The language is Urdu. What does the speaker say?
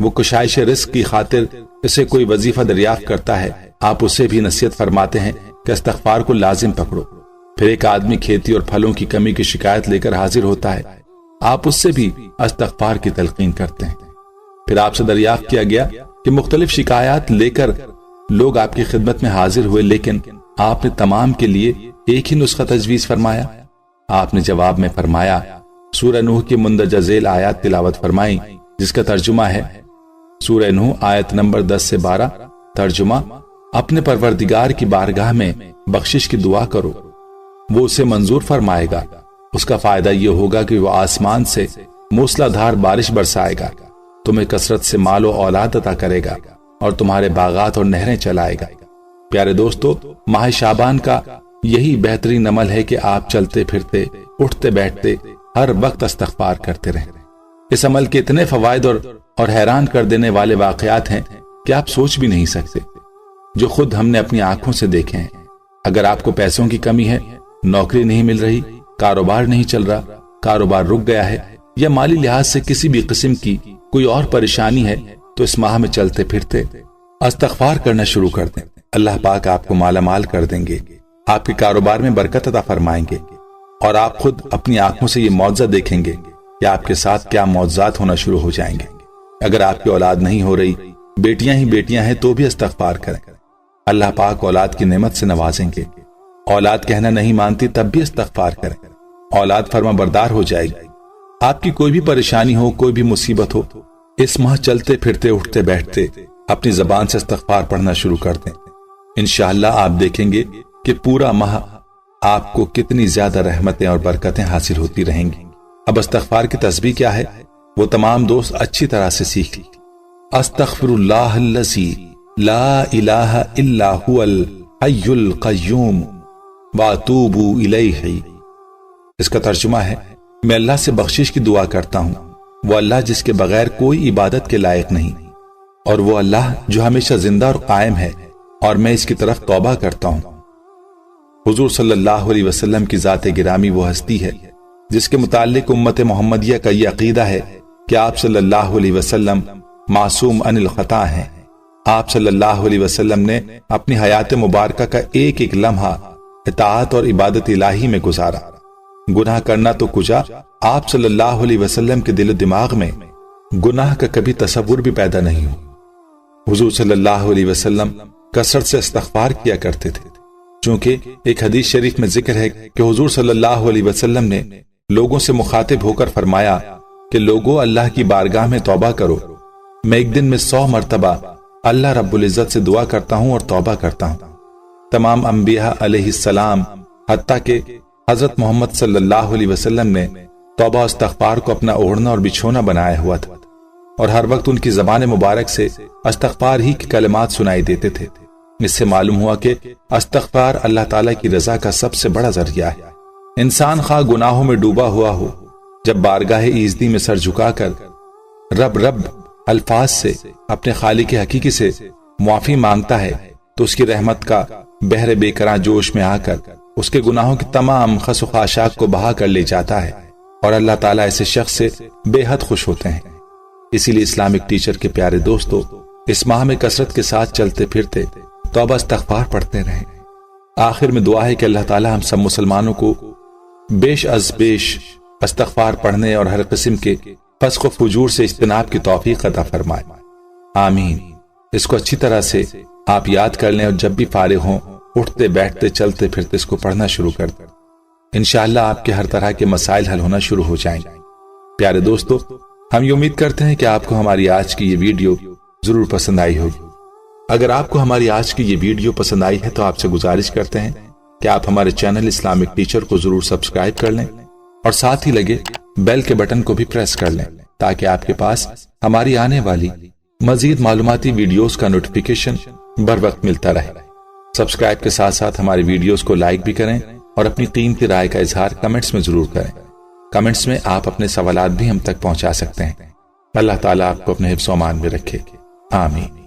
وہ کشائش رزق کی خاطر اسے کوئی وظیفہ دریافت کرتا ہے، آپ اسے بھی نصیحت فرماتے ہیں کہ استغفار کو لازم پکڑو۔ پھر ایک آدمی کھیتی اور پھلوں کی کمی کی شکایت لے کر حاضر ہوتا ہے، آپ اس سے بھی استغفار کی تلقین کرتے ہیں۔ پھر آپ سے دریافت کیا گیا کہ مختلف شکایات لے کر لوگ آپ کی خدمت میں حاضر ہوئے، لیکن آپ نے تمام کے لیے ایک ہی نسخہ تجویز فرمایا۔ آپ نے جواب میں فرمایا، سورہ نوح کی مندرجہ ذیل آیات تلاوت فرمائیں، جس کا ترجمہ ہے، سورہ نوح آیت نمبر 10 سے 12، ترجمہ، اپنے پروردگار کی بارگاہ میں بخشش کی دعا کرو، وہ اسے منظور فرمائے گا۔ اس کا فائدہ یہ ہوگا کہ وہ آسمان سے موسلا دھار بارش برسائے گا، تمہیں کثرت سے مال و اولاد عطا کرے گا اور تمہارے باغات اور نہریں چلائے گا۔ پیارے دوستو، ماہ شعبان کا یہی بہترین عمل ہے کہ آپ چلتے پھرتے، اٹھتے بیٹھتے ہر وقت استغفار کرتے رہیں۔ اس عمل کے اتنے فوائد اور حیران کر دینے والے واقعات ہیں کہ آپ سوچ بھی نہیں سکتے، جو خود ہم نے اپنی آنکھوں سے دیکھے ہیں۔ اگر آپ کو پیسوں کی کمی ہے، نوکری نہیں مل رہی، کاروبار نہیں چل رہا، کاروبار رک گیا ہے، یا مالی لحاظ سے کسی بھی قسم کی کوئی اور پریشانی ہے، تو اس ماہ میں چلتے پھرتے استغفار کرنا شروع کر دیں۔ اللہ پاک آپ کو مالا مال کر دیں گے، آپ کے کاروبار میں برکت عطا فرمائیں گے، اور آپ خود اپنی آنکھوں سے یہ معجزہ دیکھیں گے کہ آپ کے ساتھ کیا معجزات ہونا شروع ہو جائیں گے۔ اگر آپ کی اولاد نہیں ہو رہی، بیٹیاں ہی بیٹیاں ہیں، تو بھی استغفار کریں، اللہ پاک اولاد کی نعمت سے نوازیں گے۔ اولاد کہنا نہیں مانتی، تب بھی استغفار کریں، اولاد فرما بردار ہو جائے گی۔ آپ کی کوئی بھی پریشانی ہو، کوئی بھی مصیبت ہو، اس ماہ چلتے پھرتے اٹھتے بیٹھتے اپنی زبان سے استغفار پڑھنا شروع کر دیں۔ انشاءاللہ آپ دیکھیں گے کہ پورا ماہ آپ کو کتنی زیادہ رحمتیں اور برکتیں حاصل ہوتی رہیں گی۔ اب استغفار کی تسبیح کیا ہے، وہ تمام دوست اچھی طرح سے سیکھ لی۔ استغفر اللہ الذی لا الہ الا هو الحی القیوم واتوب الیہ۔ اس کا ترجمہ ہے، میں اللہ سے بخشش کی دعا کرتا ہوں، وہ اللہ جس کے بغیر کوئی عبادت کے لائق نہیں، اور وہ اللہ جو ہمیشہ زندہ اور قائم ہے، اور میں اس کی طرف توبہ کرتا ہوں۔ حضور صلی اللہ علیہ وسلم کی ذات گرامی وہ ہستی ہے جس کے متعلق امت محمدیہ کا یہ عقیدہ ہے کہ آپ صلی اللہ علیہ وسلم معصوم عن الخطا ہیں۔ آپ صلی اللہ علیہ وسلم نے اپنی حیات مبارکہ کا ایک ایک لمحہ اطاعت اور عبادت الہی میں گزارا۔ گناہ کرنا تو کجا، آپ صلی اللہ علیہ وسلم کے دل و دماغ میں گناہ کا کبھی تصور بھی پیدا نہیں ہو۔ حضور صلی اللہ علیہ وسلم کثرت سے استغفار کیا کرتے تھے، چونکہ ایک حدیث شریف میں ذکر ہے کہ حضور صلی اللہ علیہ وسلم نے لوگوں سے مخاطب ہو کر فرمایا کہ لوگوں، اللہ کی بارگاہ میں توبہ کرو، میں ایک دن میں 100 مرتبہ اللہ رب العزت سے دعا کرتا ہوں اور توبہ کرتا ہوں۔ تمام انبیاء علیہ السلام، حتیٰ کہ حضرت محمد صلی اللہ علیہ وسلم نے توبہ استغفار کو اپنا اوڑھنا اور بچھونا بنایا ہوا تھا، اور ہر وقت ان کی زبان مبارک سے استغفار ہی کے کلمات سنائی دیتے تھے۔ اس سے معلوم ہوا کہ استغفار اللہ تعالیٰ کی رضا کا سب سے بڑا ذریعہ ہے۔ انسان خواہ گناہوں میں ڈوبا ہوا ہو، جب بارگاہ ایزدی میں سر جھکا کر رب رب الفاظ سے اپنے خالق حقیقی سے معافی مانگتا ہے، تو اس کی رحمت کا بحر بے کراں جوش میں آ کر اس کے گناہوں کی تمام خس و خاشاک کو بہا کر لے جاتا ہے، اور اللہ تعالیٰ ایسے شخص سے بے حد خوش ہوتے ہیں۔ اسی لیے اسلامک ٹیچر کے پیارے دوستو، اس ماہ میں کثرت کے ساتھ چلتے پھرتے توبہ استغفار پڑھتے رہیں۔ آخر میں دعا ہے کہ اللہ تعالیٰ ہم سب مسلمانوں کو بیش از بیش استغفار پڑھنے اور ہر قسم کے فسق و فجور سے اجتناب کی توفیق عطا فرمائے، آمین۔ اس کو اچھی طرح سے آپ یاد کر لیں، اور جب بھی فارغ ہوں، اٹھتے بیٹھتے چلتے پھرتے اس کو پڑھنا شروع کر دیں۔ انشاءاللہ آپ کے ہر طرح کے مسائل حل ہونا شروع ہو جائیں گے۔ پیارے دوستو، ہم یہ امید کرتے ہیں کہ آپ کو ہماری آج کی یہ ویڈیو ضرور پسند آئی ہوگی۔ اگر آپ کو ہماری آج کی یہ ویڈیو پسند آئی ہے تو آپ سے گزارش کرتے ہیں کہ آپ ہمارے چینل اسلامک ٹیچر کو ضرور سبسکرائب کر لیں، اور ساتھ ہی لگے بیل کے بٹن کو بھی پریس کر لیں، تاکہ آپ کے پاس ہماری آنے والی مزید معلوماتی ویڈیوز کا نوٹیفیکیشن بر وقت ملتا رہے۔ سبسکرائب کے ساتھ ساتھ ہماری ویڈیوز کو لائک بھی کریں، اور اپنی قیمتی رائے کا اظہار کمنٹس میں ضرور کریں۔ کمنٹس میں آپ اپنے سوالات بھی ہم تک پہنچا سکتے ہیں۔ اللہ تعالیٰ آپ کو اپنے حفظ و امان میں رکھے، آمین۔